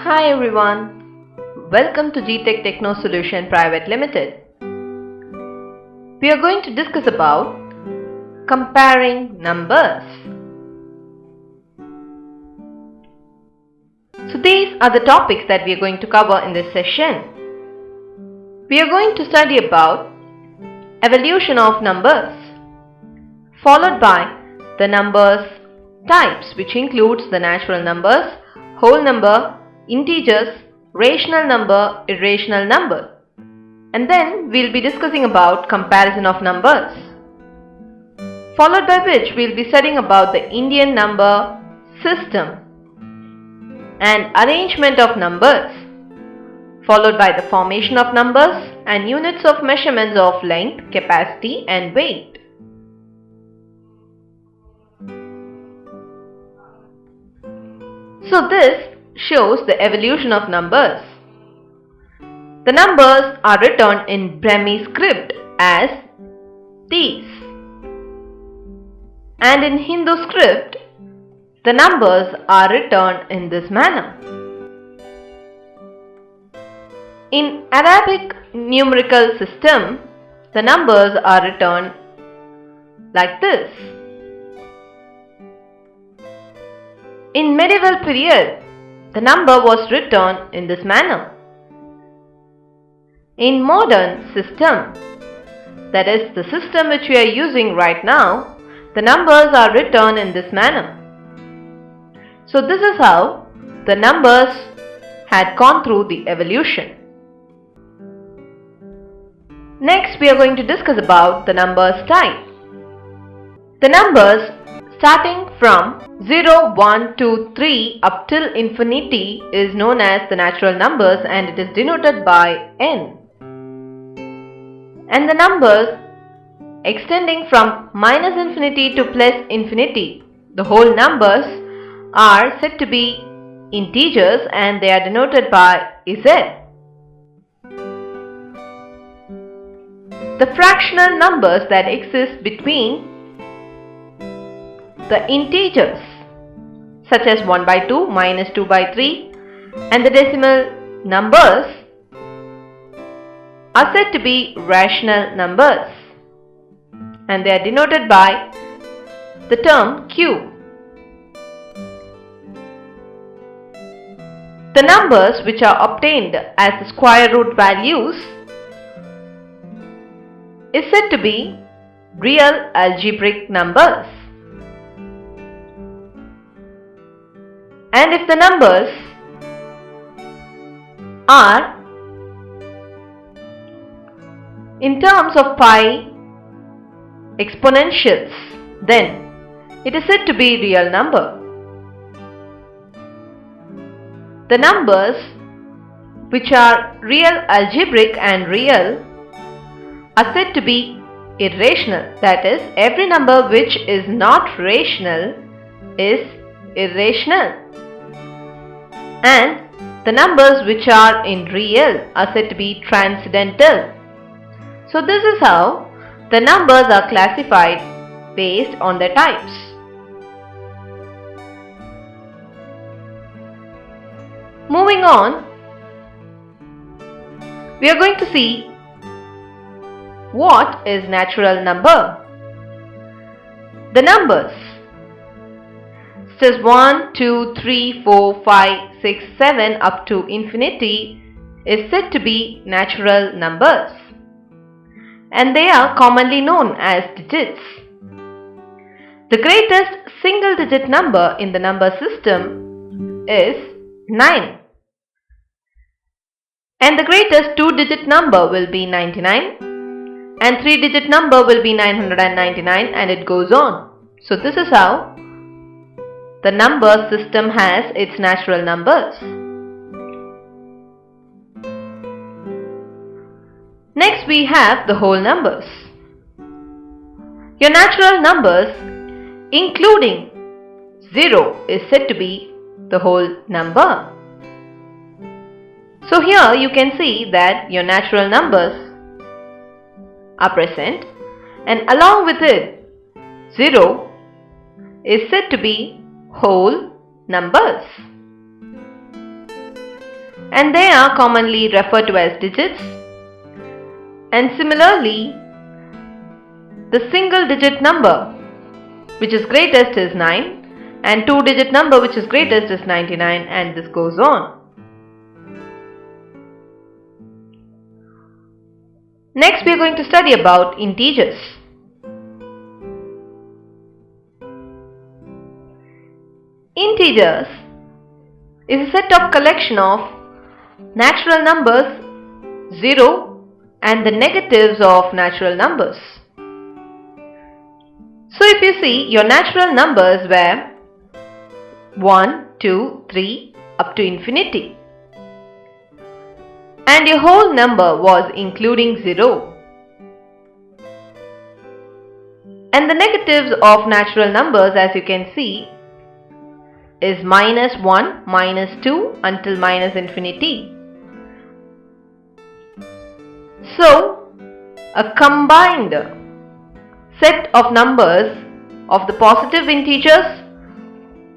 Hi everyone, welcome to GTech Techno Solution Private Limited. We are going to discuss about comparing numbers. So these are the topics that we are going to cover in this session. We are going to study about evolution of numbers, followed by the numbers types, which includes the natural numbers, whole number, integers, rational number, irrational number. And then we'll be discussing about comparison of numbers, followed by which we'll be studying about the Indian number system and arrangement of numbers, followed by the formation of numbers and units of measurements of length, capacity and weight. So this shows the evolution of numbers. The numbers are written in Brahmi script as these, and in Hindu script the numbers are written in this manner. In Arabic numerical system, the numbers are written like this. In medieval period, the number was written in this manner. In modern system, that is the system which we are using right now, the numbers are written in this manner. So this is how the numbers had gone through the evolution. Next we are going to discuss about the numbers type. The numbers starting from 0, 1, 2, 3 up till infinity is known as the natural numbers, and it is denoted by n. And the numbers extending from minus infinity to plus infinity, the whole numbers, are said to be integers and they are denoted by aisse. The fractional numbers that exist between the integers such as 1 by 2, minus 2 by 3 and the decimal numbers are said to be rational numbers, and they are denoted by the term q. The numbers which are obtained as the square root values is said to be real algebraic numbers. And if the numbers are in terms of pi exponentials, then it is said to be real number. The numbers which are real algebraic and real are said to be irrational, that is, every number which is not rational is irrational. And the numbers which are in real are said to be transcendental. So this is how the numbers are classified based on their types. Moving on, we are going to see what is natural number. The numbers says 1, 2, 3, 4, 5, 6, 7 up to infinity is said to be natural numbers, and they are commonly known as digits. The greatest single digit number in the number system is 9, and the greatest two digit number will be 99, and three digit number will be 999, and it goes on. So this is how the number system has its natural numbers. Next we have the whole numbers. Your natural numbers including 0 is said to be the whole number. So here you can see that your natural numbers are present, and along with it 0 is said to be whole numbers. and they are commonly referred to as digits. And similarly, the single digit number which is greatest is 9, and two digit number which is greatest is 99, and this goes on. Next we are going to study about integers. Integers is a set of collection of natural numbers 0 and the negatives of natural numbers. So if you see, your natural numbers were 1, 2, 3 up to infinity, and your whole number was including 0. And the negatives of natural numbers, as you can see, is -1, -2 until minus infinity. So, a combined set of numbers of the positive integers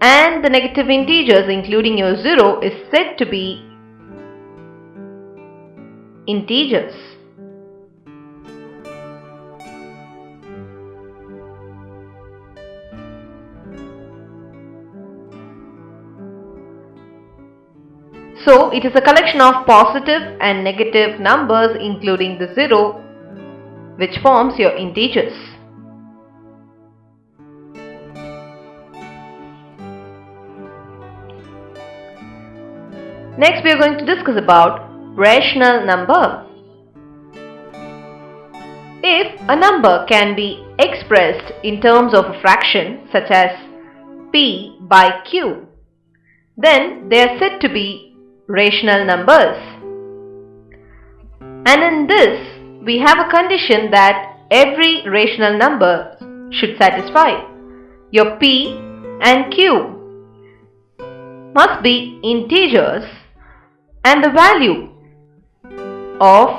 and the negative integers including your 0 is said to be integers. So it is a collection of positive and negative numbers including the 0 which forms your integers. Next we are going to discuss about rational number. If a number can be expressed in terms of a fraction such as p by q, then they are said to be rational numbers. And in this we have a condition that every rational number should satisfy. Your p and q must be integers and the value of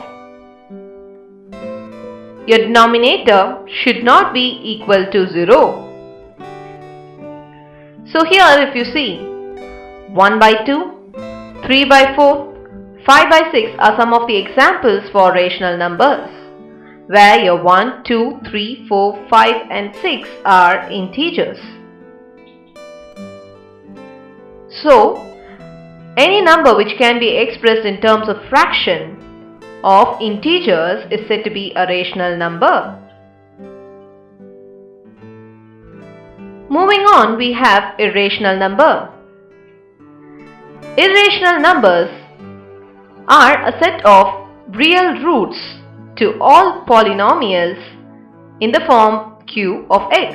your denominator should not be equal to 0. So here if you see, 1 by 2, 3 by 4, 5 by 6 are some of the examples for rational numbers, where your 1, 2, 3, 4, 5 and 6 are integers. So, any number which can be expressed in terms of fraction of integers is said to be a rational number. Moving on, we have irrational number. Irrational numbers are a set of real roots to all polynomials in the form q of x,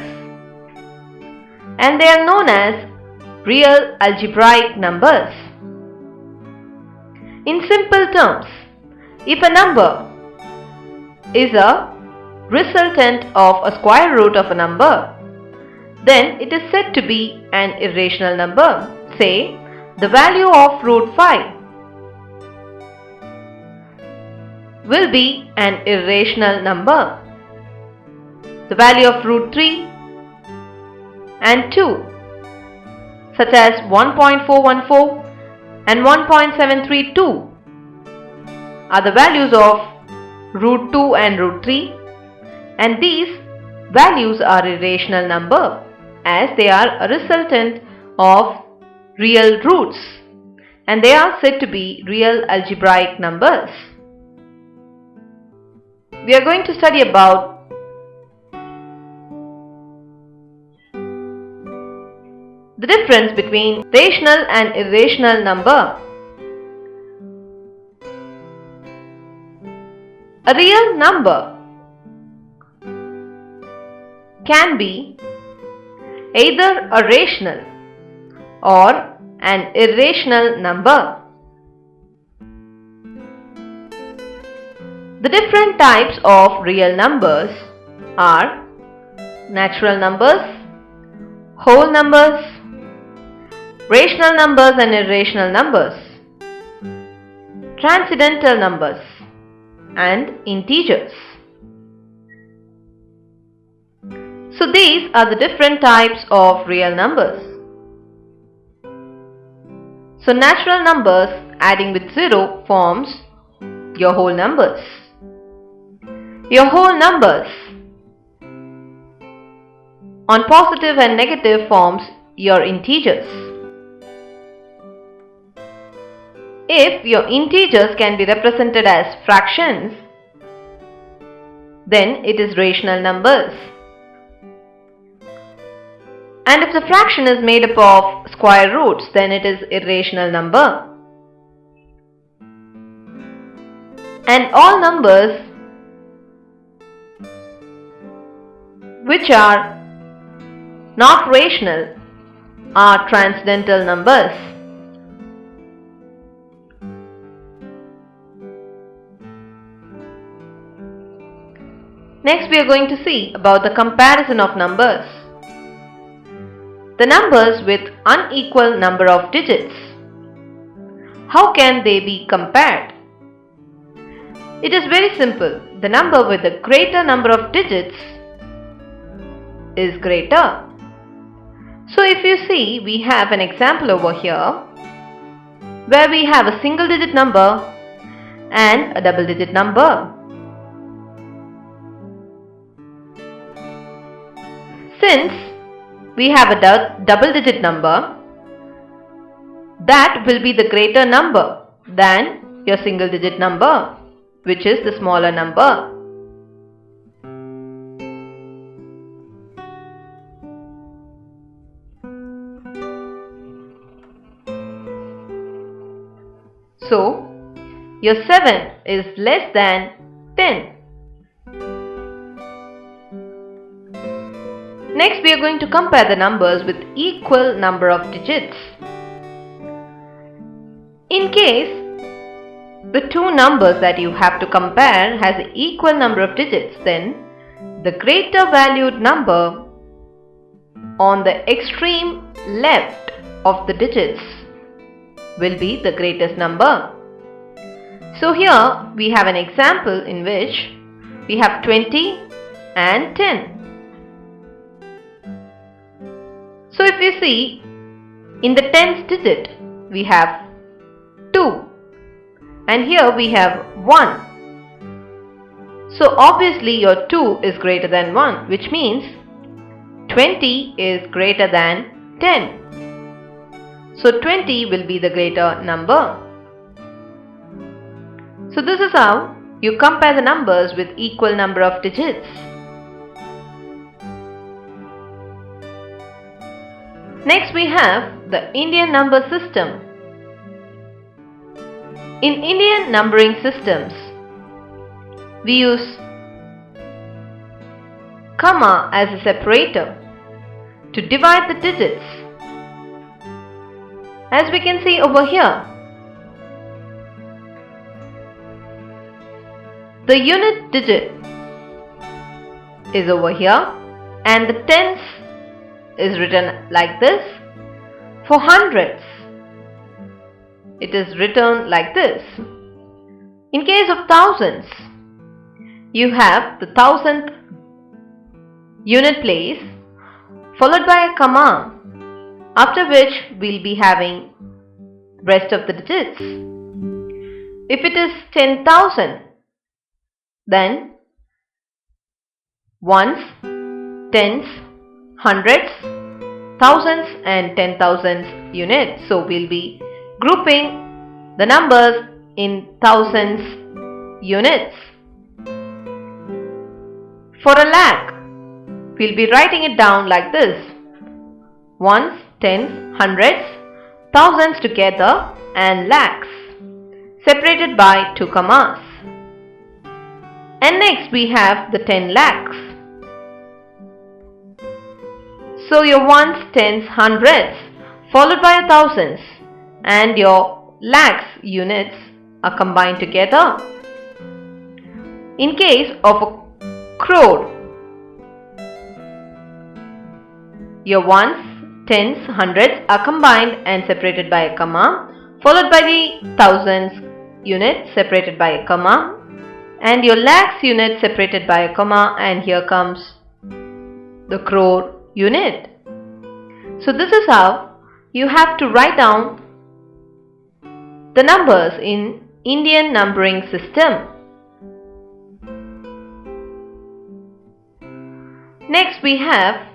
and they are known as real algebraic numbers. In simple terms, if a number is a resultant of a square root of a number, then it is said to be an irrational number. Say, the value of root 5 will be an irrational number. The value of root 3 and 2, such as 1.414 and 1.732, are the values of root 2 and root 3, and these values are irrational number as they are a resultant of real roots and they are said to be real algebraic numbers. We are going to study about the difference between rational and irrational number. A real number can be either a rational or an irrational number. The different types of real numbers are natural numbers, whole numbers, rational numbers and irrational numbers, transcendental numbers, and integers. So these are the different types of real numbers. So natural numbers adding with 0 forms your whole numbers. Your whole numbers on positive and negative forms your integers. If your integers can be represented as fractions, then it is rational numbers. And if the fraction is made up of square roots, then it is irrational number. And all numbers which are not rational are transcendental numbers. Next we are going to see about the comparison of numbers. The numbers with unequal number of digits. How can they be compared? It is very simple. The number with the greater number of digits is greater. So if you see, we have an example over here where we have a single digit number and a double digit number. Since we have a double digit number, that will be the greater number than your single digit number, which is the smaller number. So, your 7 is less than 10. Next, we are going to compare the numbers with equal number of digits. In case the two numbers that you have to compare has equal number of digits, then the greater valued number on the extreme left of the digits will be the greatest number. So here we have an example in which we have 20 and 10. So if you see, in the 10th digit we have 2 and here we have 1. So obviously your 2 is greater than 1, which means 20 is greater than 10. So 20 will be the greater number. So this is how you compare the numbers with equal number of digits. Next we have the Indian number system. In Indian numbering systems, we use comma as a separator to divide the digits. As we can see over here, the unit digit is over here and the tens is written like this. For hundreds, it is written like this. In case of thousands, you have the thousandth unit place followed by a comma, after which we'll be having rest of the digits. If it is 10,000, then ones, tens, hundreds, thousands and 10,000s units. So we'll be grouping the numbers in thousands units. For a lakh, we'll be writing it down like this: ones, tens, hundreds, thousands together and lakhs, separated by 2 commas. And next we have the 10 lakhs. So your ones, tens, hundreds followed by thousands and your lakhs units are combined together. In case of a crore, your ones, tens, hundreds are combined and separated by a comma, followed by the thousands unit separated by a comma, and your lakhs unit separated by a comma, and here comes the crore unit. So this is how you have to write down the numbers in Indian numbering system. Next we have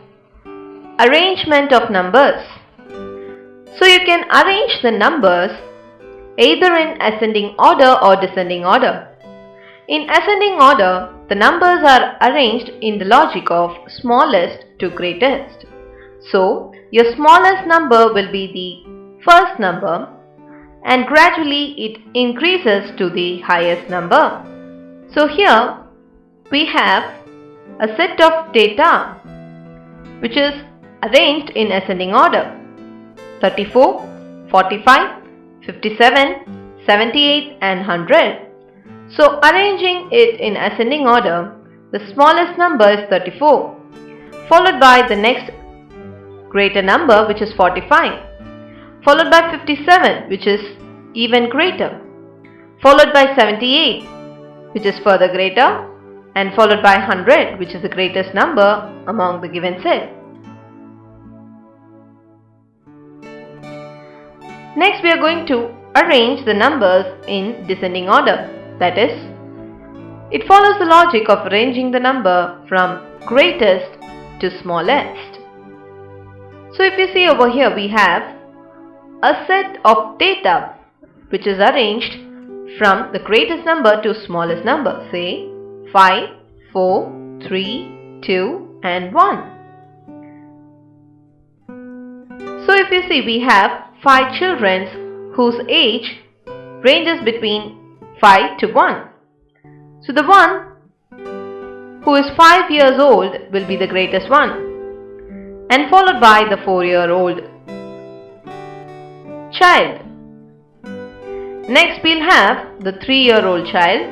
arrangement of numbers. So you can arrange the numbers either in ascending order or descending order. In ascending order, the numbers are arranged in the logic of smallest to greatest. So your smallest number will be the first number and gradually it increases to the highest number. So here we have a set of data which is arranged in ascending order: 34, 45, 57, 78 and 100. So arranging it in ascending order, the smallest number is 34, followed by the next greater number which is 45, followed by 57 which is even greater, followed by 78 which is further greater, and followed by 100 which is the greatest number among the given set. Next we are going to arrange the numbers in descending order. That is, it follows the logic of arranging the number from greatest to smallest. So if you see over here, we have a set of data which is arranged from the greatest number to smallest number, say 5, 4, 3, 2 and 1. So if you see, we have 5 children whose age ranges between 5 to 1. So the one who is 5 years old will be the greatest one, and followed by the 4-year-old child. Next we'll have the 3-year-old child,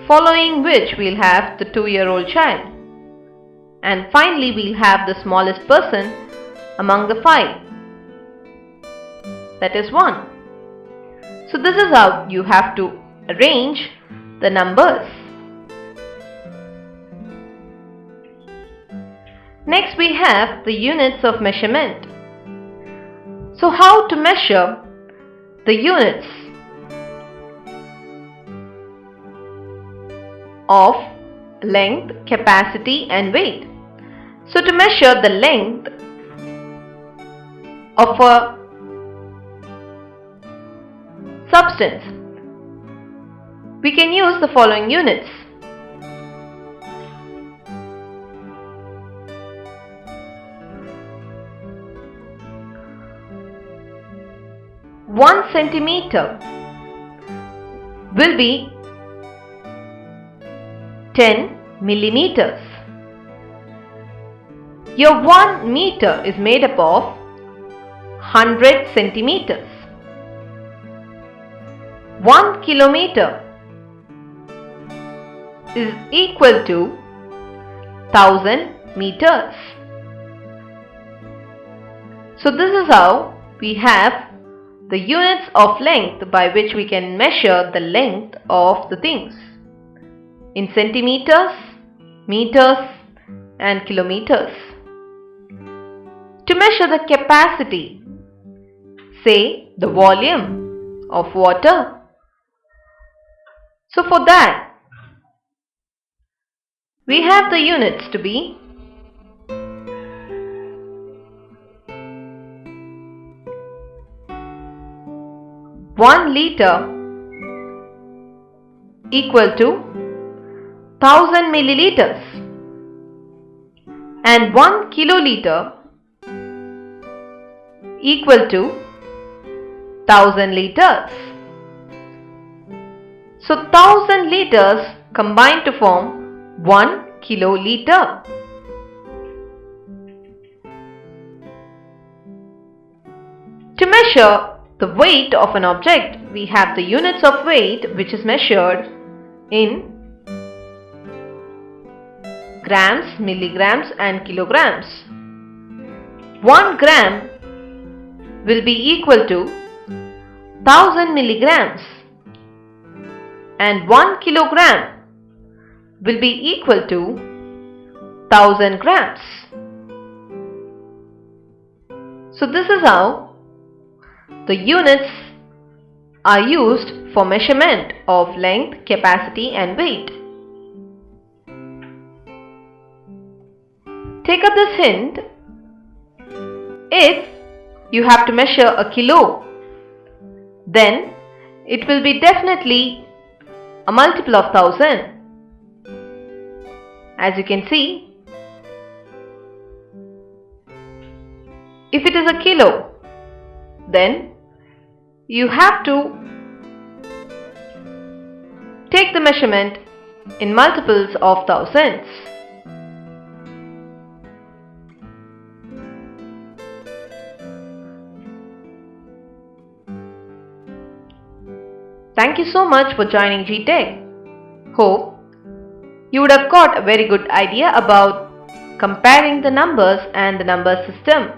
following which we'll have the 2-year-old child, and finally we'll have the smallest person among the 5, that is 1. So this is how you have to arrange the numbers. Next we have the units of measurement. So how to measure the units of length, capacity and weight. So to measure the length of a substance, we can use the following units. One centimeter will be 10 millimeters. Your 1 meter is made up of 100 centimeters. 1 kilometer is equal to 1000 meters. So this is how we have the units of length by which we can measure the length of the things in centimeters, meters and kilometers. To measure the capacity, say the volume of water. So for that, we have the units to be 1 liter equal to 1000 milliliters and 1 kiloliter equal to 1000 liters. So 1000 liters combine to form 1 kiloliter. To measure the weight of an object, we have the units of weight which is measured in grams, milligrams and kilograms. 1 gram will be equal to 1000 milligrams and 1 kilogram will be equal to 1000 grams. So this is how the units are used for measurement of length, capacity and weight. Take up this hint. If you have to measure a kilo, then it will be definitely a multiple of 1000. As you can see, if it is a kilo, then you have to take the measurement in multiples of thousands. Thank you so much for joining GTech. Hope you would have got a very good idea about comparing the numbers and the number system.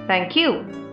Thank you.